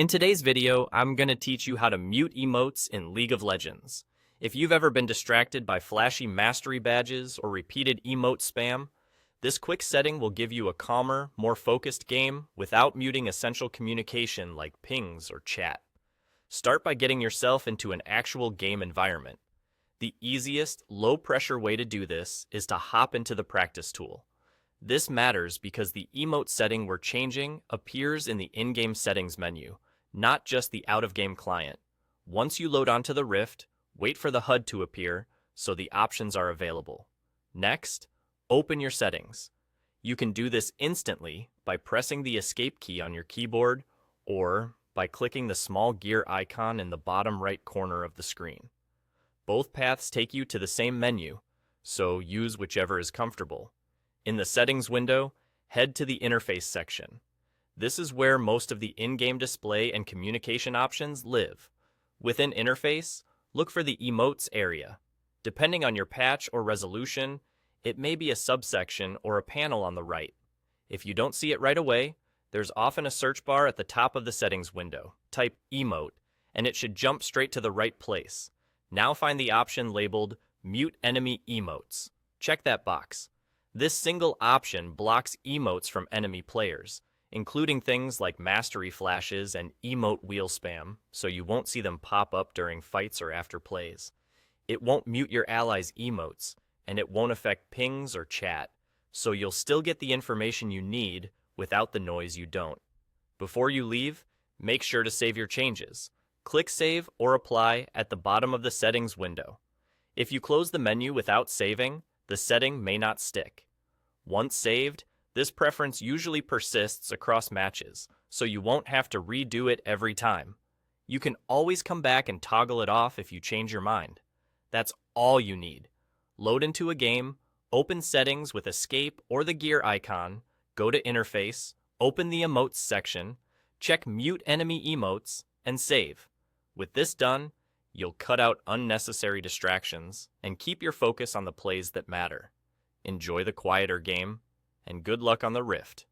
In today's video, I'm going to teach you how to mute emotes in League of Legends. If you've ever been distracted by flashy mastery badges or repeated emote spam, this quick setting will give you a calmer, more focused game without muting essential communication like pings or chat. Start by getting yourself into an actual game environment. The easiest, low-pressure way to do this is to hop into the practice tool. This matters because the emote setting we're changing appears in the in-game settings menu, not just the out-of-game client. Once you load onto the Rift, wait for the HUD to appear so the options are available. Next, open your settings. You can do this instantly by pressing the escape key on your keyboard or by clicking the small gear icon in the bottom right corner of the screen. Both paths take you to the same menu, so use whichever is comfortable. In the settings window, head to the interface section. This is where most of the in-game display and communication options live. Within interface, look for the emotes area. Depending on your patch or resolution, it may be a subsection or a panel on the right. If you don't see it right away, there's often a search bar at the top of the settings window. Type emote, and it should jump straight to the right place. Now find the option labeled Mute Enemy Emotes. Check that box. This single option blocks emotes from enemy players, including things like mastery flashes and emote wheel spam, so you won't see them pop up during fights or after plays. It won't mute your allies' emotes, and it won't affect pings or chat, so you'll still get the information you need without the noise you don't. Before you leave, make sure to save your changes. Click Save or Apply at the bottom of the settings window. If you close the menu without saving, the setting may not stick. Once saved, this preference usually persists across matches, so you won't have to redo it every time. You can always come back and toggle it off if you change your mind. That's all you need. Load into a game, open settings with escape or the gear icon, go to interface, open the emotes section, check mute enemy emotes, and save. With this done, you'll cut out unnecessary distractions and keep your focus on the plays that matter. Enjoy the quieter game, and good luck on the Rift.